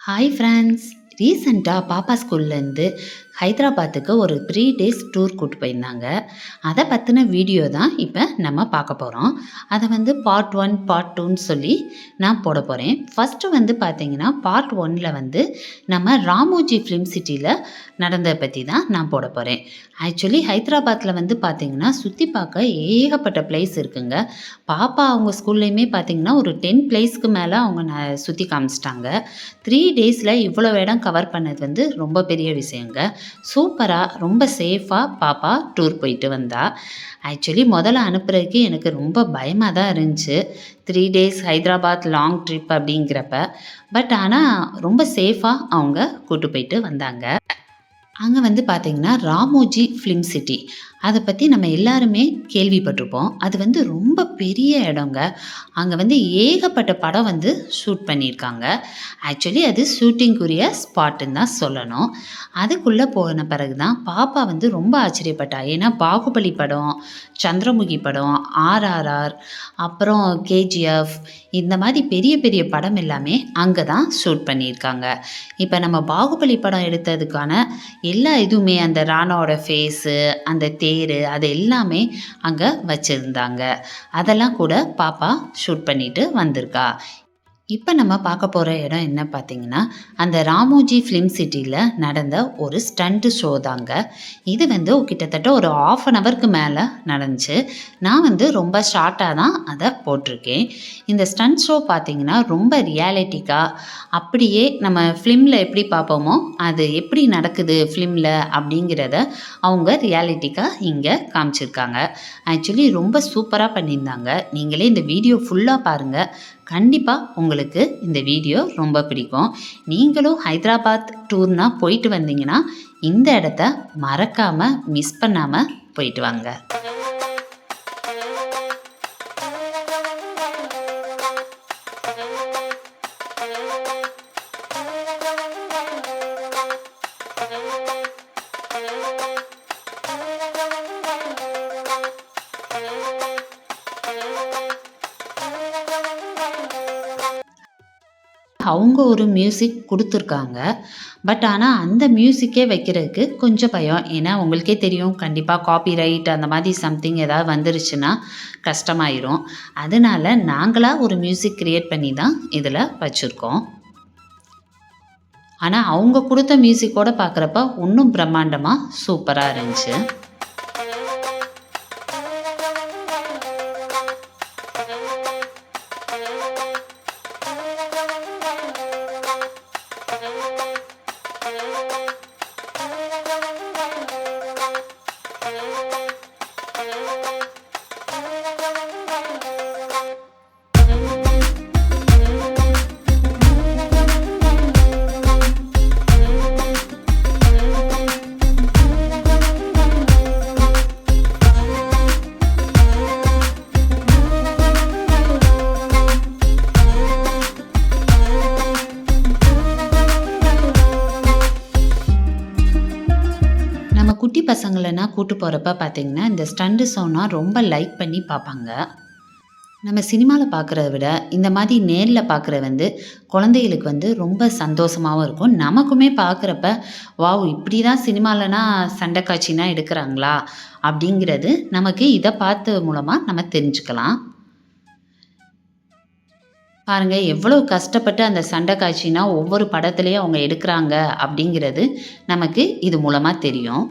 Hi friends. ரீசெண்டாக பாப்பா ஸ்கூல்லேருந்து ஹைதராபாத்துக்கு ஒரு 3 டேஸ் டூர் கூட்டு போயிருந்தாங்க. அதை பற்றின வீடியோ தான் இப்போ நம்ம பார்க்க போகிறோம். அதை பார்ட் 1 பார்ட் 2ன்னு சொல்லி நான் போட போகிறேன். ஃபஸ்ட்டு பார்த்தீங்கன்னா பார்ட் 1ல் நம்ம ராமோஜி ஃபிலிம் சிட்டியில் நடந்ததை பற்றி தான் நான் போட போகிறேன். ஆக்சுவலி ஹைதராபாத்தில் பார்த்தீங்கன்னா சுற்றி பார்க்க ஏகப்பட்ட பிளேஸ் இருக்குங்க. பாப்பா அவங்க ஸ்கூல்லையுமே பார்த்தீங்கன்னா ஒரு 10 பிளேஸ்க்கு மேலே அவங்க சுற்றி காமிச்சிட்டாங்க. 3 டேஸில் இவ்வளோ இடம் கவர் பண்ணது ரொம்ப பெரிய விஷயங்க. சூப்பராக ரொம்ப சேஃபாக பாப்பா டூர் போயிட்டு வந்தா. ஆக்சுவலி முதல்ல அனுப்புறதுக்கு எனக்கு ரொம்ப பயமாக தான் இருந்துச்சு. 3 டேஸ் ஹைதராபாத் லாங் ட்ரிப் அப்படிங்கிறப்ப. பட் ஆனால் ரொம்ப சேஃபாக அவங்க கூட்டு போயிட்டு வந்தாங்க. அங்கே பார்த்தீங்கன்னா ராமோஜி ஃபிலிம் சிட்டி அதை பற்றி நம்ம எல்லாருமே கேள்விப்பட்டிருப்போம். அது ரொம்ப பெரிய இடங்க. அங்கே ஏகப்பட்ட படம் ஷூட் பண்ணியிருக்காங்க. ஆக்சுவலி அது ஷூட்டிங்குரிய ஸ்பாட்டுன்னு தான் சொல்லணும். அதுக்குள்ளே போன பிறகு தான் பாப்பா ரொம்ப ஆச்சரியப்பட்டா. ஏன்னா பாகுபலி படம், சந்திரமுகி படம், RRR, அப்புறம் KGF, இந்த மாதிரி பெரிய பெரிய படம் எல்லாமே அங்கே தான் ஷூட் பண்ணியிருக்காங்க. இப்போ நம்ம பாகுபலி படம் எடுத்ததுக்கான எல்லா இதுவுமே அந்த ராணாவோட ஃபேஸு, அந்த தேர், அது எல்லாமே அங்கே வச்சுருந்தாங்க. அதெல்லாம் கூட பாப்பா ஷூட் பண்ணிட்டு வந்திருக்கா. இப்போ நம்ம பார்க்க போகிற இடம் என்ன பார்த்தீங்கன்னா, அந்த ராமோஜி ஃபிலிம் சிட்டியில் நடந்த ஒரு ஸ்டண்ட் ஷோ தாங்க. இது கிட்டத்தட்ட ஒரு 1/2 ஹவருக்கு மேலே நடந்துச்சு. நான் ரொம்ப ஷார்ட்டாக தான் அதை போட்டிருக்கேன். இந்த ஸ்டண்ட் ஷோ பார்த்தீங்கன்னா ரொம்ப ரியாலிட்டிக்காக, அப்படியே நம்ம ஃபிலிமில் எப்படி பார்ப்போமோ அது எப்படி நடக்குது ஃபிலிமில் அப்படிங்கிறத அவங்க ரியாலிட்டிக்காக இங்கே காமிச்சிருக்காங்க. ஆக்சுவலி ரொம்ப சூப்பராக பண்ணியிருந்தாங்க. நீங்களே இந்த வீடியோ ஃபுல்லாக பாருங்கள். கண்டிப்பாக உங்களுக்கு இந்த வீடியோ ரொம்ப பிடிக்கும். நீங்களும் ஹைதராபாத் டூர்னால் போயிட்டு வந்தீங்கன்னா இந்த இடத்த மறக்காமல் மிஸ் பண்ணாமல் போயிட்டு வாங்க. அவங்க ஒரு மியூசிக் கொடுத்துருக்காங்க. பட் ஆனால் அந்த மியூசிக்கே வைக்கிறதுக்கு கொஞ்சம் பயம். ஏன்னா உங்களுக்கே தெரியும், கண்டிப்பாக காப்பிரைட் அந்த மாதிரி சம்திங் ஏதாவது வந்துருச்சுன்னா கஷ்டமாயிரும். அதனால நாங்களாக ஒரு மியூசிக் க்ரியேட் பண்ணி தான் இதில் வச்சுருக்கோம். ஆனால் அவங்க கொடுத்த மியூசிக்கோடு பார்க்குறப்ப இன்னும் பிரம்மாண்டமாக சூப்பராக இருந்துச்சு. குட்டி பசங்களனா கூட்டு போகிறப்ப பார்த்திங்கன்னா இந்த ஸ்டண்டு ஷோனா ரொம்ப லைக் பண்ணி பார்ப்பாங்க. நம்ம சினிமாவில் பார்க்குறத விட இந்த மாதிரி நேரில் பார்க்குற குழந்தைகளுக்கு ரொம்ப சந்தோஷமாகவும் இருக்கும். நமக்குமே பார்க்குறப்ப வாவ், இப்படி தான் சினிமாலனா சண்டை காட்சினா எடுக்கிறாங்களா அப்படிங்கிறது நமக்கு இதை பார்த்து மூலமாக நம்ம தெரிஞ்சுக்கலாம். பாருங்கள், எவ்வளோ கஷ்டப்பட்டு அந்த சண்டை காட்சினா ஒவ்வொரு படத்துலேயும் அவங்க எடுக்கிறாங்க அப்படிங்கிறது நமக்கு இது மூலமாக தெரியும்.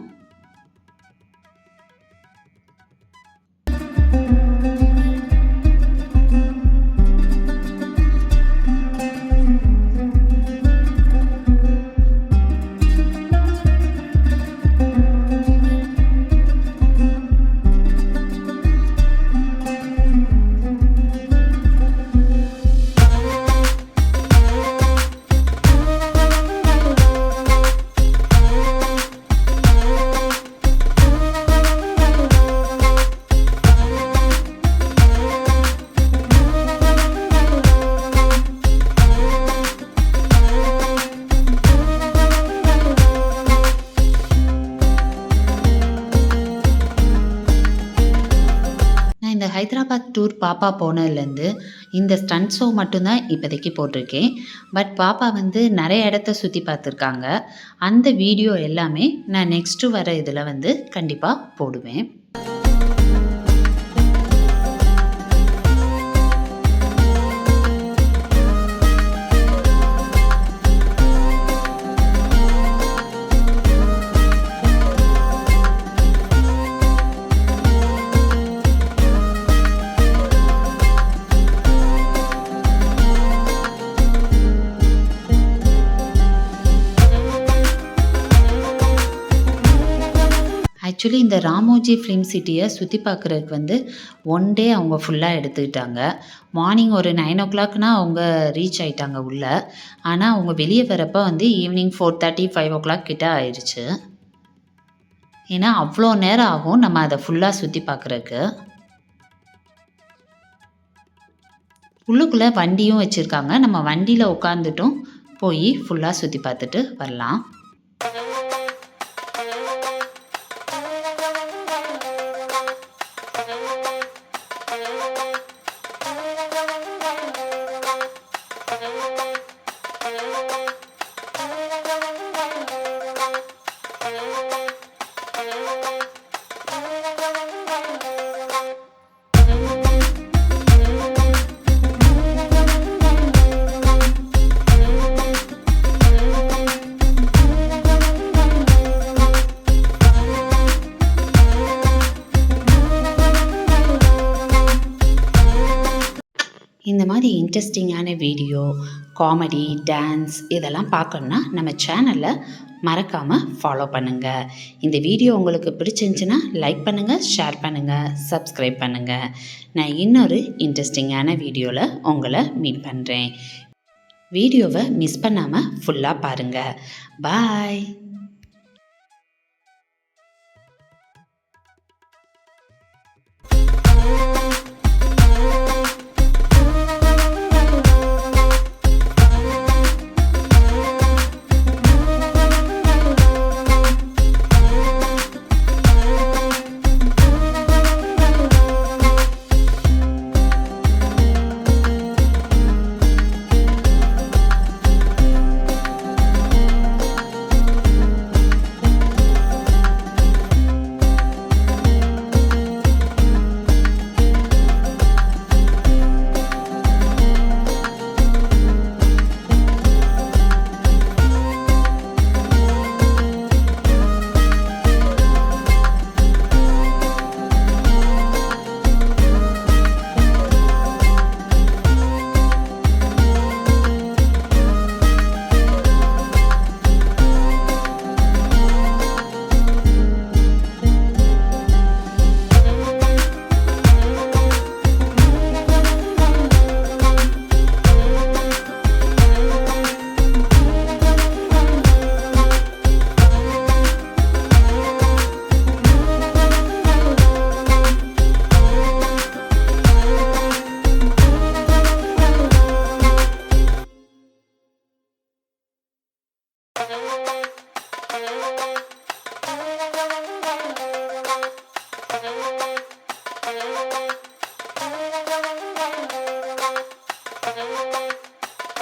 ஹைதராபாத் டூர் பாப்பா போனதுலேருந்து இந்த ஸ்டண்ட் ஷோ மட்டும்தான் இப்போதைக்கு போட்டிருக்கேன். பட் பாப்பா வந்து நிறைய இடத்த சுற்றி பார்த்துருக்காங்க. அந்த வீடியோ எல்லாமே நான் நெக்ஸ்ட்டு வர இதில் வந்து கண்டிப்பாக போடுவேன். ஆக்சுவலி இந்த ராமோஜி ஃபிலிம் சிட்டியை சுற்றி பார்க்குறதுக்கு வந்து ஒன் டே அவங்க ஃபுல்லாக எடுத்துக்கிட்டாங்க. மார்னிங் ஒரு 9:00னா அவங்க ரீச் ஆயிட்டாங்க உள்ளே. ஆனால் அவங்க வெளியே வரப்போ வந்து ஈவினிங் 4:30, 5 கிட்ட ஆயிடுச்சு. ஏன்னா அவ்வளோ நேரம் ஆகும் நம்ம அதை ஃபுல்லாக சுற்றி பார்க்குறதுக்கு. உள்ளுக்குள்ளே வண்டியும் வச்சுருக்காங்க. நம்ம வண்டியில் உட்காந்துட்டும் போய் ஃபுல்லாக சுற்றி பார்த்துட்டு வரலாம். இந்த மாதிரி இன்ட்ரெஸ்டிங்கான வீடியோ, காமெடி, டான்ஸ் இதெல்லாம் பார்க்கணுன்னா நம்ம சேனலை மறக்காமல் ஃபாலோ பண்ணுங்கள். இந்த வீடியோ உங்களுக்கு பிடிச்சிருந்துச்சின்னா லைக் பண்ணுங்கள், ஷேர் பண்ணுங்கள், சப்ஸ்கிரைப் பண்ணுங்கள். நான் இன்னொரு இன்ட்ரெஸ்டிங்கான வீடியோவில் உங்களை மீட் பண்ணுறேன். வீடியோவை மிஸ் பண்ணாமல் ஃபுல்லாக பாருங்கள். பாய்.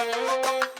Thank you.